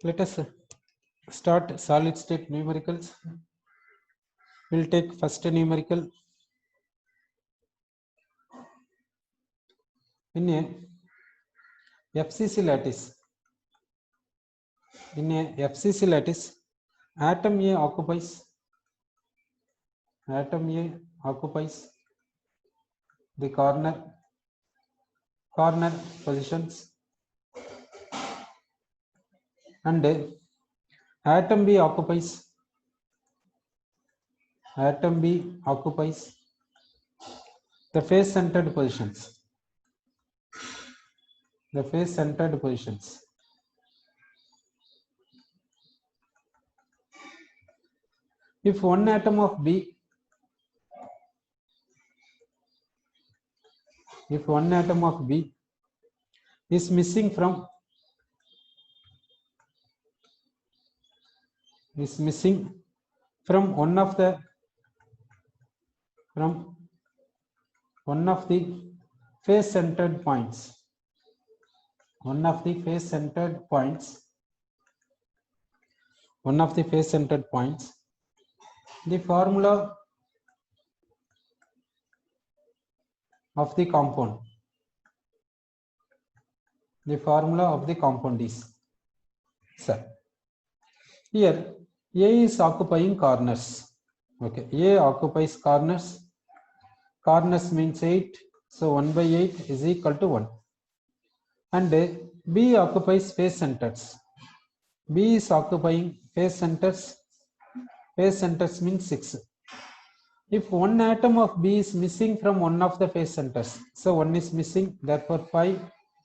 Let us start solid state numericals. We'll take first numerical. In a FCC lattice, atom A occupies the corner positions, and atom B occupies the face centered positions. If one atom of B is missing from one of the face centered points, the formula of the compound is, sir, here A is occupying corners. Okay, A occupies corners means 8, so 1 by 8 is equal to 1. And B occupies face centers. B is occupying face centers means 6. If one atom of B is missing from one of the face centers, so 1 is missing, therefore 5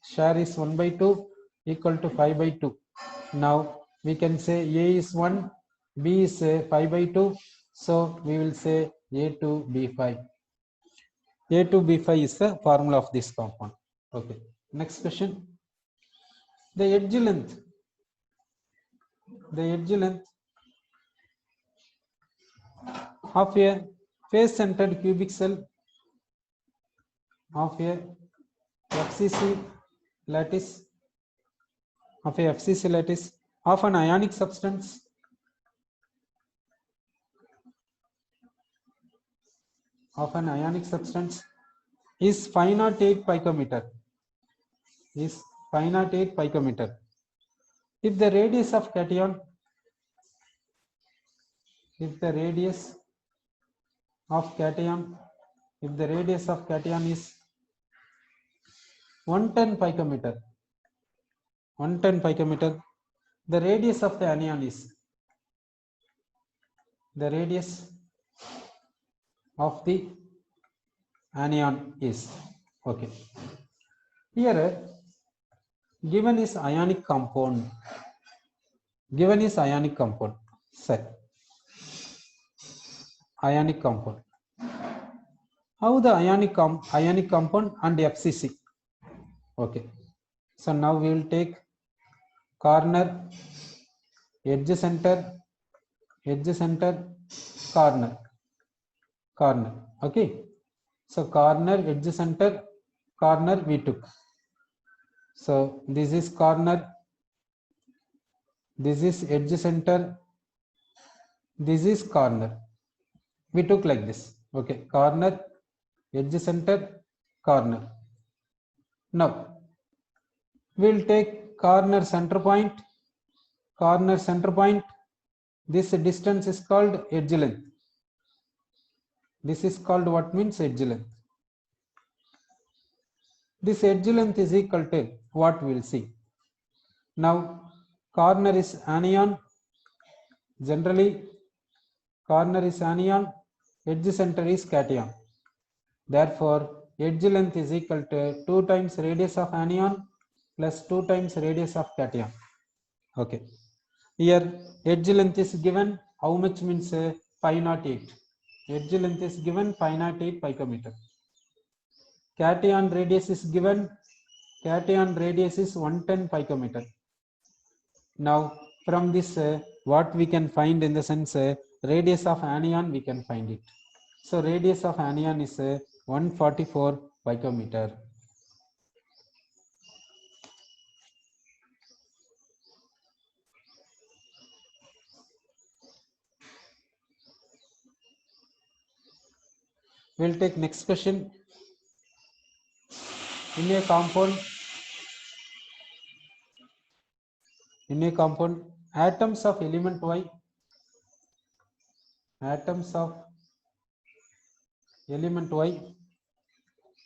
share is 1 by 2 equal to 5 by 2. Now we can say A is 1, B is 5 by 2, so we will say A2B5. A2B5 is the formula of this compound. Okay, next question. The edge length of a face centered cubic cell of a FCC lattice of an ionic substance is 508 picometer. If the radius of cation is 110 picometer, the radius of the anion is okay. Here given is ionic compound. Set ionic compound. How the ionic compound and FCC? Okay, so now we will take corner, edge center, corner. Okay, so corner, edge center, corner we took. So this is corner, this is edge center, this is corner. We took like this. Okay, corner, edge center, corner. Now we'll take corner center point. This distance is called edge length. This is called what means edge length. This edge length is equal to what we will see. Now corner is anion. Generally corner is anion, edge center is cation. Therefore edge length is equal to 2 times radius of anion plus 2 times radius of cation. Okay, here edge length is given, how much means 508. Edge length is given 508 picometer. Cation radius is given, radius is 110 picometer. Now from this what we can find in the sense radius of anion we can find it. So radius of anion is 144 picometer. We'll take next question. In a compound, atoms of element Y,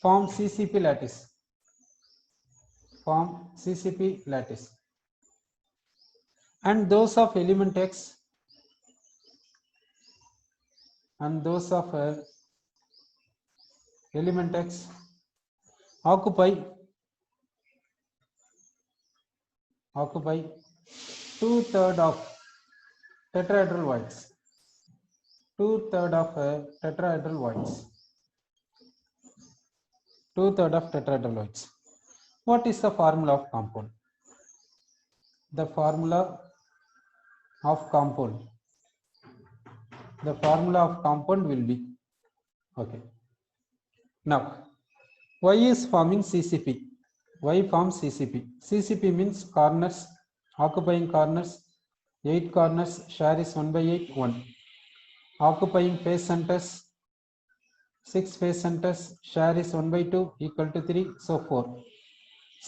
form CCP lattice. And those of element X occupy 2/3 of tetrahedral voids. 2/3 of tetrahedral voids. 2/3 of tetrahedral voids. What is the formula of compound? The formula of compound will be, okay. Now, Y is forming CCP. Y forms CCP. CCP means corners, occupying corners. 8 corners, share is 1/8, 1. Occupying face centers, 6 face centers, share is 1/2, equal to 3, so 4.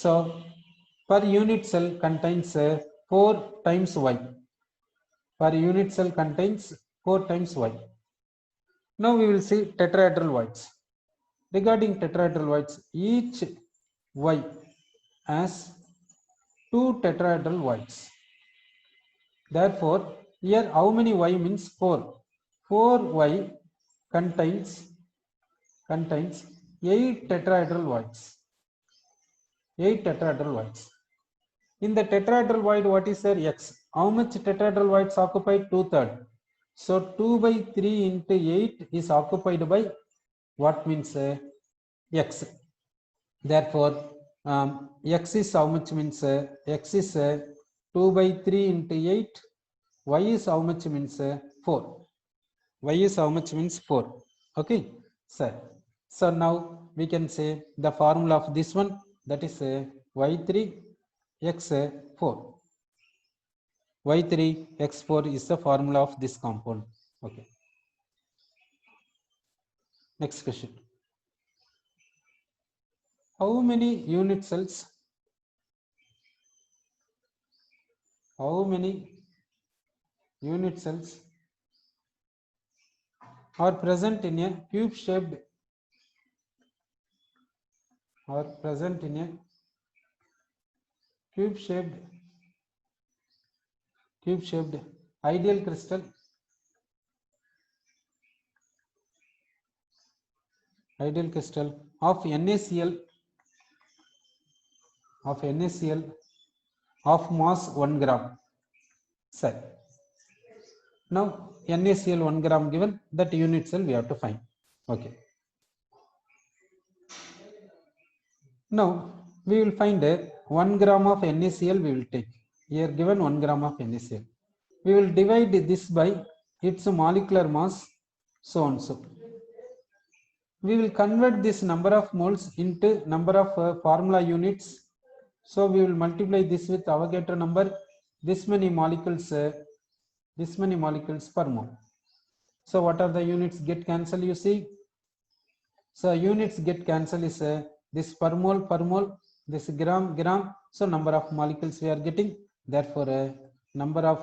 So, per unit cell contains 4 times Y. Per unit cell contains 4 times Y. Now we will see tetrahedral voids. Regarding tetrahedral voids, each Y has 2 tetrahedral voids. Therefore, here how many Y means 4. 4Y contains 8 tetrahedral voids. 8 tetrahedral voids. In the tetrahedral void, what is there? X. How much tetrahedral voids occupied? 2/3. So 2/3 into 8 is occupied by what means X. Therefore, X is how much means X is 2/3 into 8. Y is how much means 4. Y is how much means 4. Okay, sir. So now we can say the formula of this one, that is Y3 X4. Y3 X4 is the formula of this compound. Okay. Next question. How many unit cells? How many unit cells are present in a cube-shaped ideal crystal of NaCl of mass 1 gram. Sir, now NaCl 1 gram given, that unit cell we have to find. Okay. Now we will find 1 gram of NaCl we will take. Here given 1 gram of NaCl. We will divide this by its molecular mass, so and so. We will convert this number of moles into number of formula units. So we will multiply this with Avogadro number. This many molecules per mole. So what are the units get cancelled? You see. So units get cancelled is this per mole, this gram. So number of molecules we are getting. Therefore, number of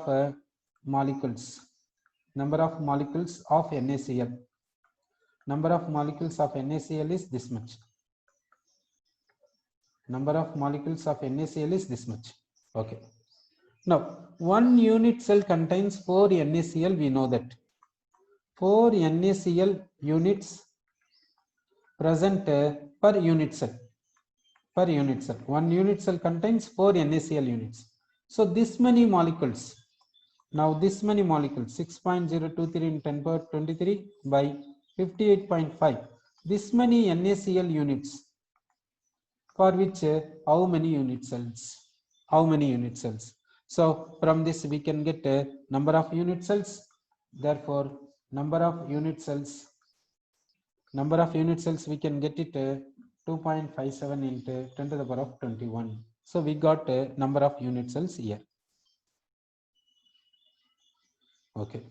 molecules of NaCl. Number of molecules of NaCl is this much. Number of molecules of NaCl is this much. Okay. Now, 1 unit cell contains 4 NaCl. We know that 4 NaCl units present per unit cell. 1 unit cell contains 4 NaCl units. So this many molecules. Now this many molecules, 6.023 in 10 power 23 by 58.5. This many NaCl units, for which how many unit cells? So from this we can get a number of unit cells. Therefore, number of unit cells we can get it 2.57 into 10 to the power of 21. So we got a number of unit cells here. Okay.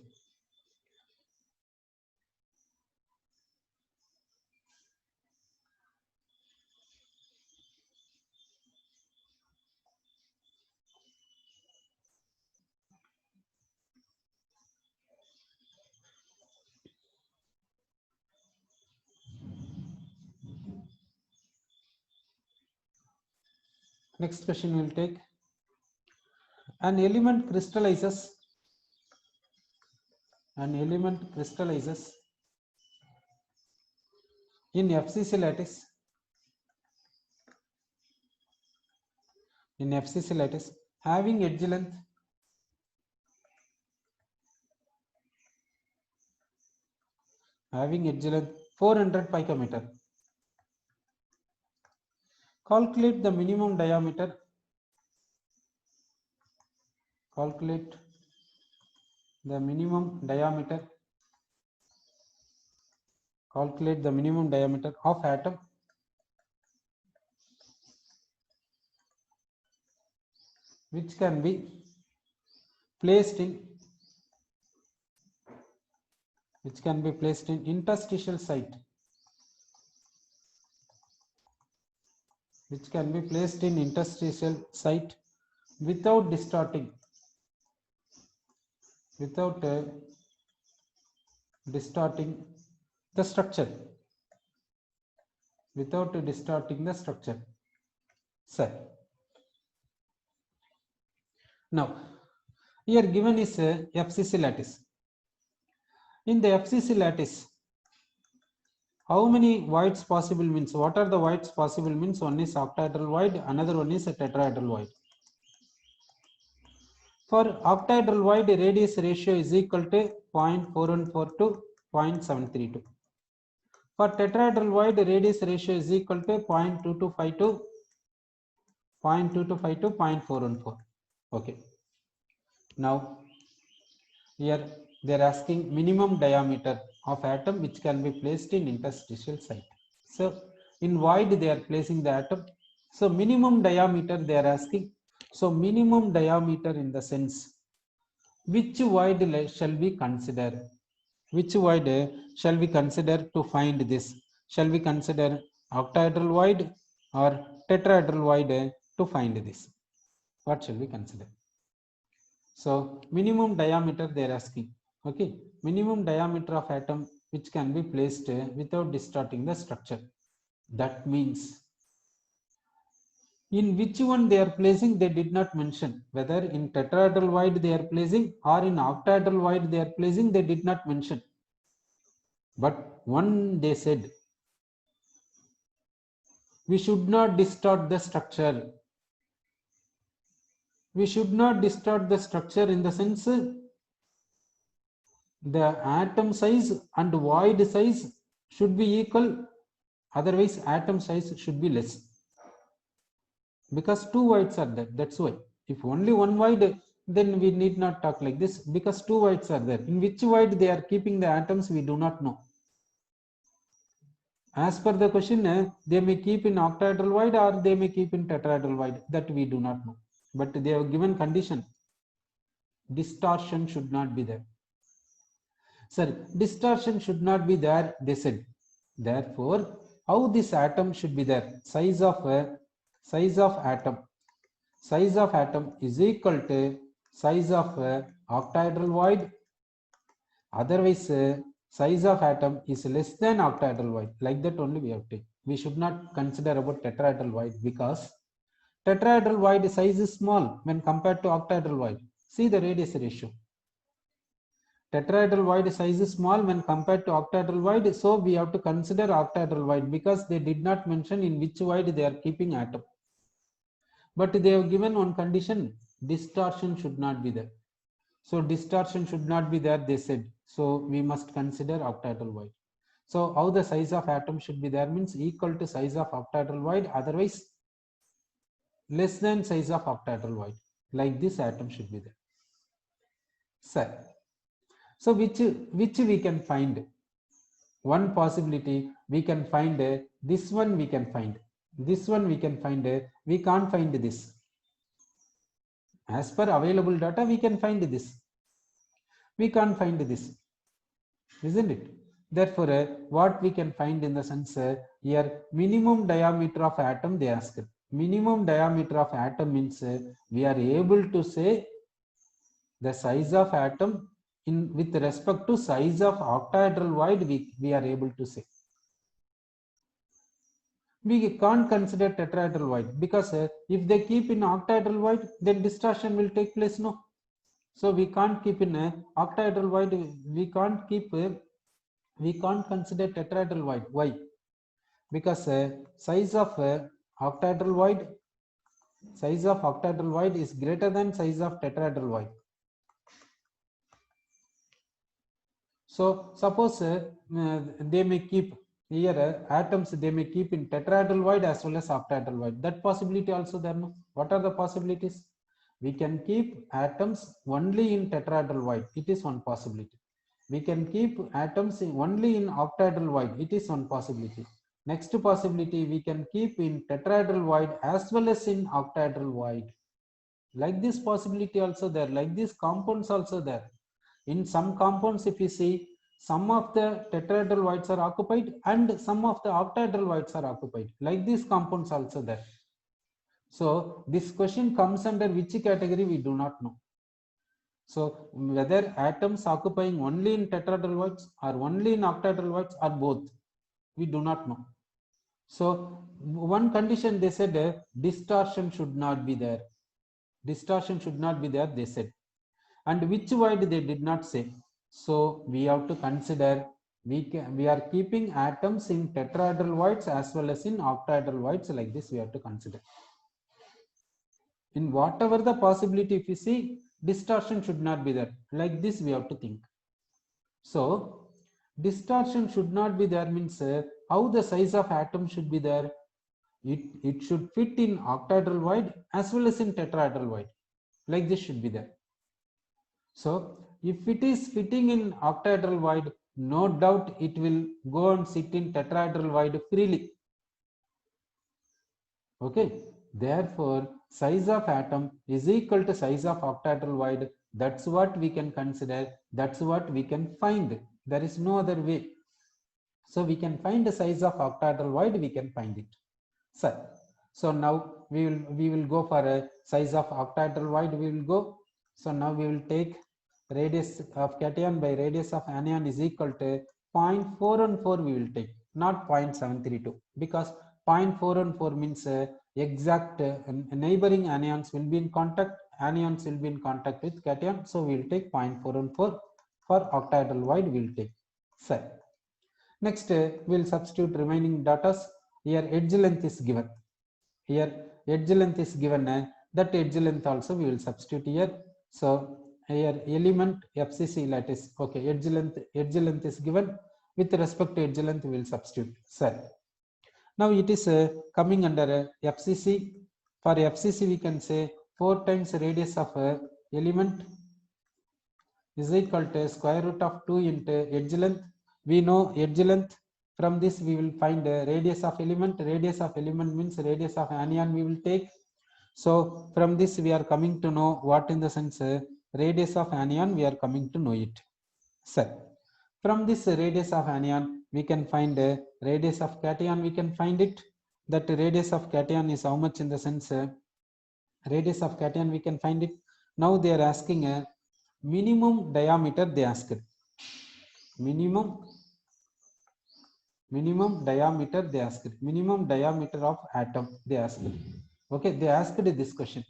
Next question we'll take. An element crystallizes in FCC lattice having edge length 400 picometer. Calculate the minimum diameter. Calculate the minimum diameter of atom which can be placed in interstitial site, without distorting the structure. Sir, now here given is a FCC lattice. In the FCC lattice, how many voids possible means? What are the voids possible means? One is octahedral void, another one is a tetrahedral void. For octahedral void, radius ratio is equal to 0.414 to 0.732. For tetrahedral void, radius ratio is equal to 0.225 to 0.414. Okay. Now, here they are asking minimum diameter of atom which can be placed in interstitial site. So, in void they are placing the atom. So, minimum diameter they are asking. So, minimum diameter in the sense, which void shall we consider? Which void shall we consider to find this? Shall we consider octahedral void or tetrahedral void to find this? What shall we consider? So, minimum diameter they are asking. Okay, minimum diameter of atom which can be placed without distorting the structure. That means in which one they are placing, they did not mention. Whether in tetrahedral void they are placing or in octahedral void they are placing, they did not mention. But one they said, we should not distort the structure. We should not distort the structure in the sense the atom size and void size should be equal, otherwise atom size should be less, because two voids are there. That's why if only one void, then we need not talk like this, because two voids are there. In which void they are keeping the atoms, we do not know. As per the question, they may keep in octahedral void or they may keep in tetrahedral void, that we do not know. But they have given condition, distortion should not be there. Sir, distortion should not be there, they said. Therefore, how this atom should be there? Size of atom. Size of atom is equal to size of octahedral void. Otherwise, size of atom is less than octahedral void. Like that only we have to. We should not consider about tetrahedral void, because tetrahedral void size is small when compared to octahedral void. See the radius ratio. Tetrahedral void size is small when compared to octahedral void, so we have to consider octahedral void, because they did not mention in which void they are keeping atom. But they have given one condition, distortion should not be there. So distortion should not be there, they said. So we must consider octahedral void. So how the size of atom should be there means equal to size of octahedral void, otherwise less than size of octahedral void. Like this atom should be there. Sir, so which we can find? One possibility we can find, this one we can find. This one we can find, we can't find this. As per available data, we can find this. We can't find this, isn't it? Therefore, what we can find in the sense, here minimum diameter of atom they ask. Minimum diameter of atom means we are able to say the size of atom in with respect to size of octahedral void, we are able to say. we can't consider tetrahedral void because if they keep in octahedral void, then distortion will take place. No, so we can't keep in octahedral void. We can't keep. We can't consider tetrahedral void. Why? Because size of octahedral void, is greater than size of tetrahedral void. So suppose they may keep here atoms, they may keep in tetrahedral void as well as octahedral void. That possibility also there. No? What are the possibilities? We can keep atoms only in tetrahedral void. It is one possibility. We can keep atoms only in octahedral void. It is one possibility. Next possibility, we can keep in tetrahedral void as well as in octahedral void. Like this possibility also there. Like these compounds also there. In some compounds, if you see, some of the tetrahedral voids are occupied and some of the octahedral voids are occupied. Like these compounds also there. So this question comes under which category we do not know. So whether atoms occupying only in tetrahedral voids or only in octahedral voids or both, we do not know. So one condition they said distortion should not be there. Distortion should not be there, they said. And which void they did not say. So we have to consider we are keeping atoms in tetrahedral voids as well as in octahedral voids. Like this we have to consider. In whatever the possibility, if you see, distortion should not be there. Like this we have to think. So distortion should not be there means how the size of atom should be there. It should fit in octahedral void as well as in tetrahedral void. Like this should be there. So if it is fitting in octahedral void, no doubt it will go and sit in tetrahedral void freely. Okay, therefore size of atom is equal to size of octahedral void. That's what we can consider. That's what we can find. There is no other way. So we can find the size of octahedral void. We can find it. So now we will go for a size of octahedral void. We will go. So now we will take radius of cation by radius of anion is equal to 0.414. We will take, not 0.732, because 0.414 means exact neighboring anions will be in contact. Anions will be in contact with cation. So we will take 0.414 for octahedral void. We will take. So next we will substitute remaining data. Here edge length is given. Here edge length is given. That edge length also we will substitute here. So here element FCC lattice. Okay, edge length is given. With respect to edge length, we will substitute. So now it is coming under FCC. For FCC, we can say 4 times radius of element is equal to square root of 2 into edge length. We know edge length. From this we will find radius of element. Radius of element means radius of anion we will take. So from this we are coming to know what in the sense radius of anion, we are coming to know it. So from this radius of anion we can find radius of cation. We can find it. That radius of cation is how much in the sense radius of cation we can find it. Now they are asking a minimum diameter. They asked minimum diameter. They asked minimum diameter of atom. They asked. Okay, they asked this question.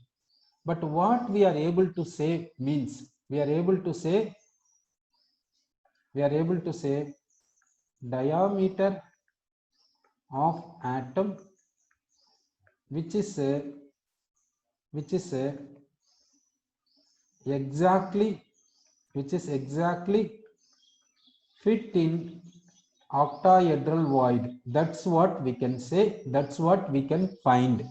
But what we are able to say means we are able to say diameter of atom which is exactly fit in octahedral void. That's what we can say. That's what we can find.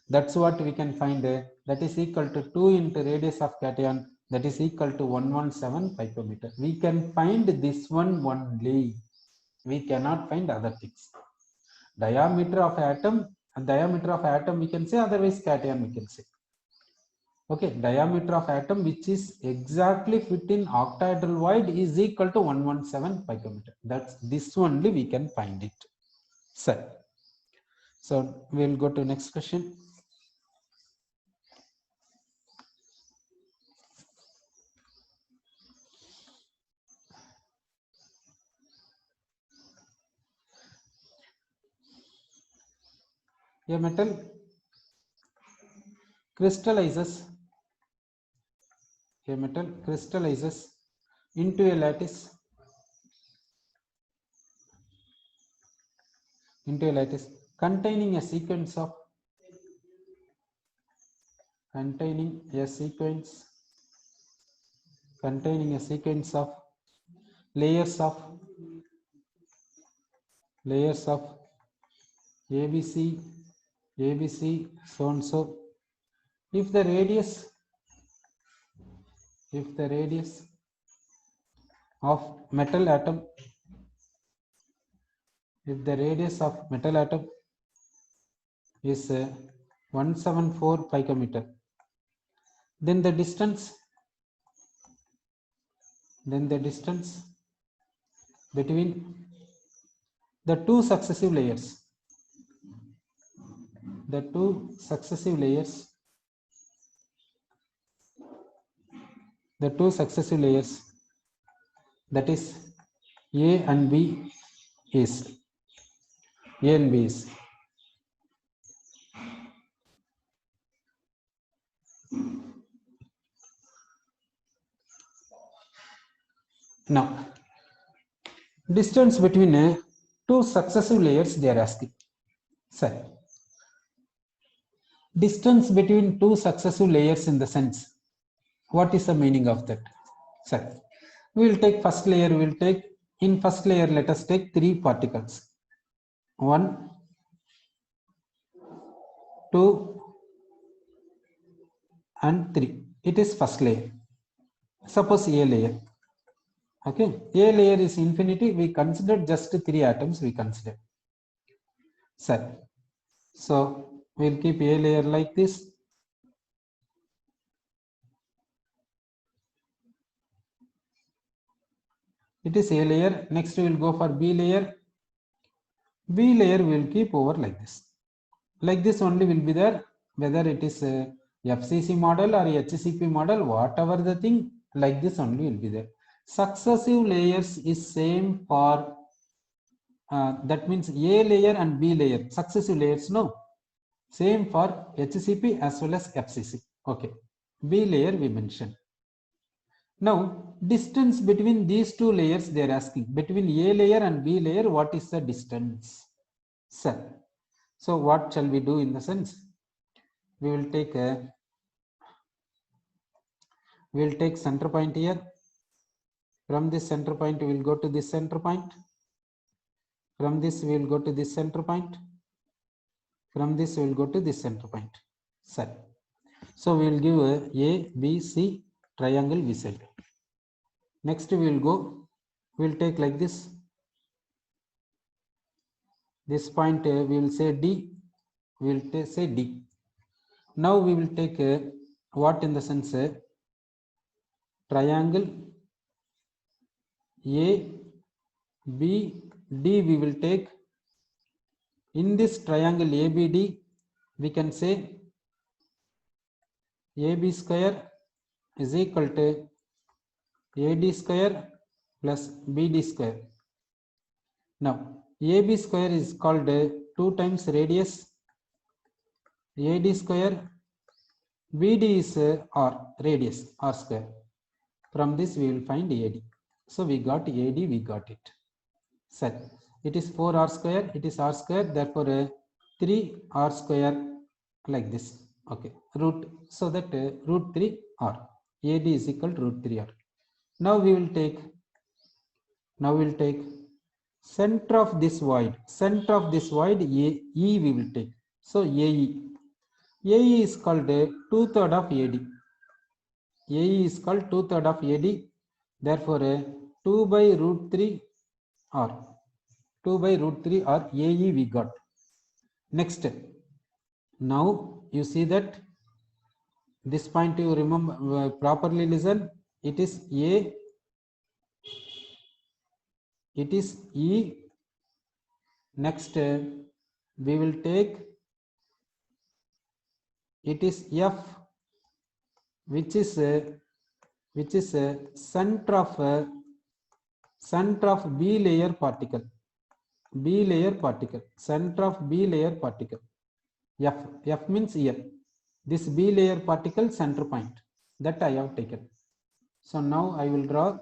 That's what we can find. That is equal to 2 into radius of cation. That is equal to 117 picometer. We can find this one only. We cannot find other things. Diameter of atom we can say, otherwise cation we can say. Okay, diameter of atom which is exactly fit in octahedral void is equal to 117 picometer. That's this only we can find it. So we'll go to next question. A metal crystallizes. A metal crystallizes into a lattice. Into a lattice containing a sequence of layers of ABC, so and so. If the radius of metal atom, is 174 picometer, then the distance between the two successive layers, that is A and B is now distance between two successive layers they are asking. Sir, distance between two successive layers in the sense, what is the meaning of that? Sir, we will take first layer. In first layer, let us take three particles. 1, 2, and 3. It is first layer. Suppose A layer. Okay, A layer is infinity. We consider just 3 atoms. We consider. Sir, so we'll keep A layer like this. It is A layer. Next we will go for B layer. B layer we will keep over like this. Like this only will be there, whether it is a FCC model or HCP model, whatever the thing, like this only will be there. Successive layers is same for, that means A layer and B layer, successive layers, no. Same for HCP as well as FCC. Okay. B layer we mentioned. Now, distance between these two layers they are asking. Between A layer and B layer, what is the distance? Sir. So what shall we do in the sense? We will take center point here. From this center point, we will go to this center point. From this, we will go to this center point. From this, we will go to this center point. Sir. So we will give A, B, C triangle VZ. Next, we will go. We will take like this. This point we will say D. We will say D. Now we will take what in the sense triangle A, B, D we will take. In this triangle ABD, we can say AB square is equal to AD square plus BD square. Now, AB square is called 2 times radius, AD square, BD is R, radius, R square. From this we will find AD. So we got AD, we got it. Set. It is 4R square, it is R square, therefore 3R square like this. Okay, root, so that root 3R. AD is equal to root 3R. Now we will take center of this void. Center of this void, E we will take. So AE. AE is called 2/3 of AD. AE is called 2/3 of AD. Therefore, 2 by root 3 R. 2 by root 3 or AE we got. Next, now you see that this point you remember, properly listen, it is A, it is E. Next we will take, it is F, which is center of B layer particle. B layer particle, center of B layer particle. F. F means here. This B layer particle center point that I have taken. So now I will draw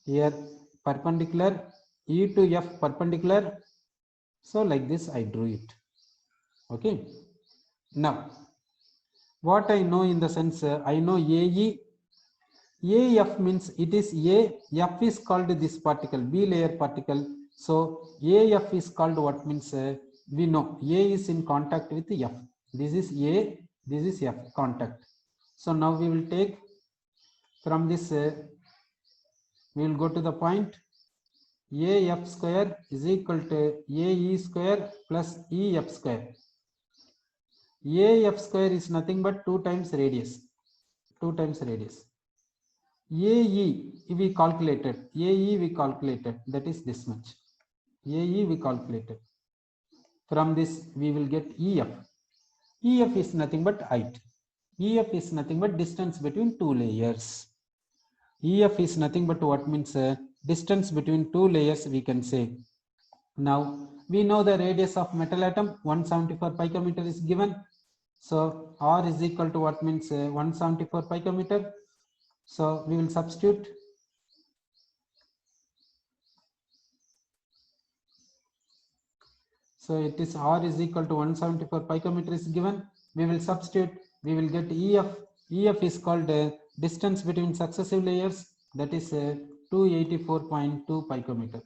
here perpendicular E to F perpendicular. So like this I drew it. Okay. Now what I know in the sense I know AE. AF means it is A. F is called this particle, B layer particle. So AF is called what means we know A is in contact with F. This is A, this is F contact. So now we will take from this, we will go to the point AF square is equal to AE square plus EF square. AF square is nothing but 2 times radius. 2 times radius. AE we calculated, that is this much. AE we calculated. From this we will get EF. EF is nothing but height. EF is nothing but distance between two layers. EF is nothing but what means distance between two layers we can say. Now we know the radius of metal atom 174 picometer is given. So R is equal to what means 174 picometer. So we will substitute. So it is R is equal to 174 picometer is given. We will substitute. We will get EF. EF is called distance between successive layers. That is 284.2 picometer.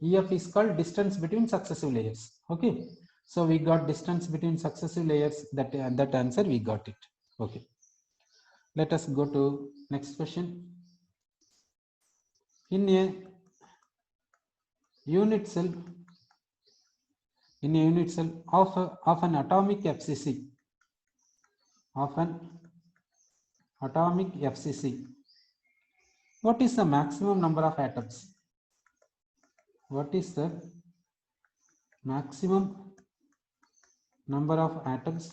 EF is called distance between successive layers. Okay. So we got distance between successive layers. That answer we got it. Okay. Let us go to next question. In a unit cell of an atomic FCC, what is the maximum number of atoms? What is the maximum number of atoms?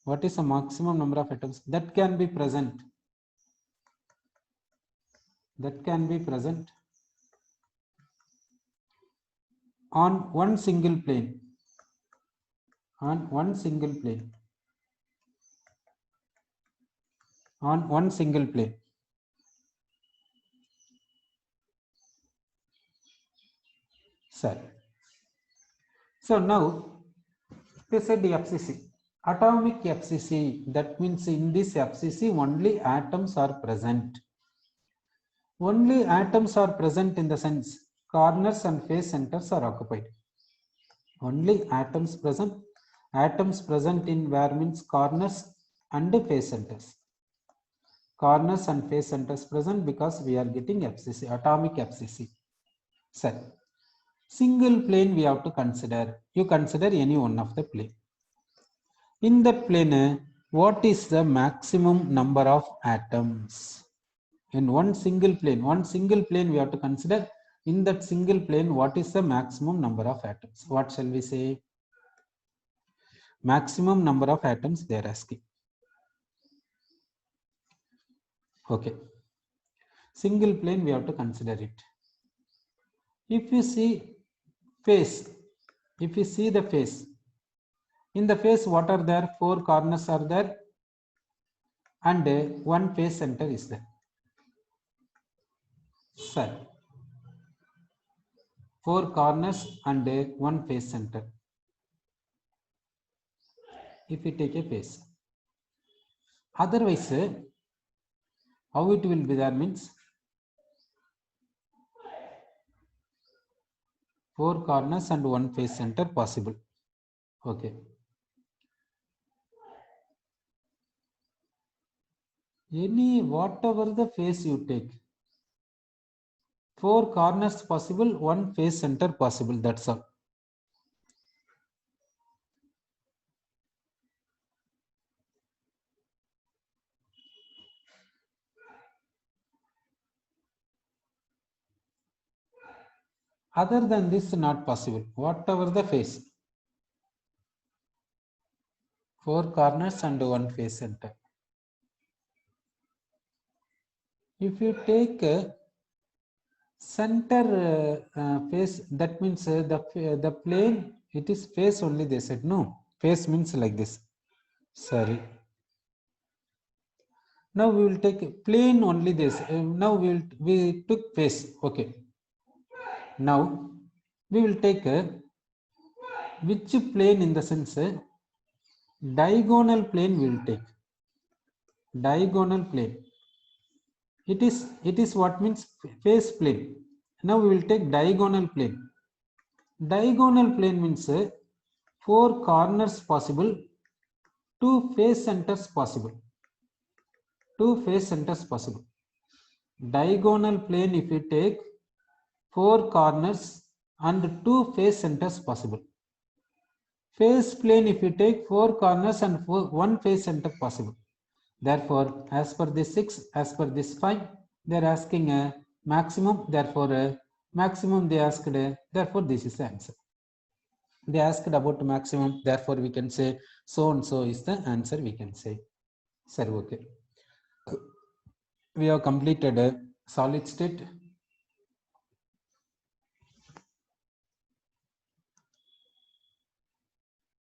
What is the maximum number of atoms that can be present? On one single plane. On one single plane. Sir. So now they said the FCC. Atomic FCC, that means in this FCC only atoms are present. Only atoms are present in the sense corners and face centers are occupied. Only atoms present. Atoms present in where means corners and face centers. Corners and face centers present because we are getting FCC, atomic FCC. Sir, single plane we have to consider. You consider any one of the plane. In that plane, what is the maximum number of atoms? In one single plane we have to consider. In that single plane, what is the maximum number of atoms? What shall we say? Maximum number of atoms they are asking. Okay. Single plane we have to consider it. If you see face, if you see the face, in the face what are there? 4 corners are there and one face center is there. Sir, 4 corners and one face center. If we take a face, otherwise how it will be there means 4 corners and one face center possible. Okay. Whatever the face you take, 4 corners possible, one face center possible, that's all. Other than this, not possible. Whatever the face, 4 corners and one face center. If you take center face, that means the plane It is face only, they said. No, face means like this. Sorry. Now we will take plane only this. Now we took face. Okay. Now we will take which plane, in the sense diagonal plane we will take. Diagonal plane. It is what means face plane. Now we will take diagonal plane. Diagonal plane means 4 corners possible, 2 face centers possible. 2 face centers possible. Diagonal plane, if you take 4 corners and 2 face centers possible. Face plane, if you take 4 corners and 1 face center possible. Therefore, as per this 6, as per this 5, they are asking a maximum. Therefore, maximum they asked. Therefore, this is the answer. They asked about maximum. Therefore, we can say so and so is the answer. We can say, sir, okay. We have completed a solid state.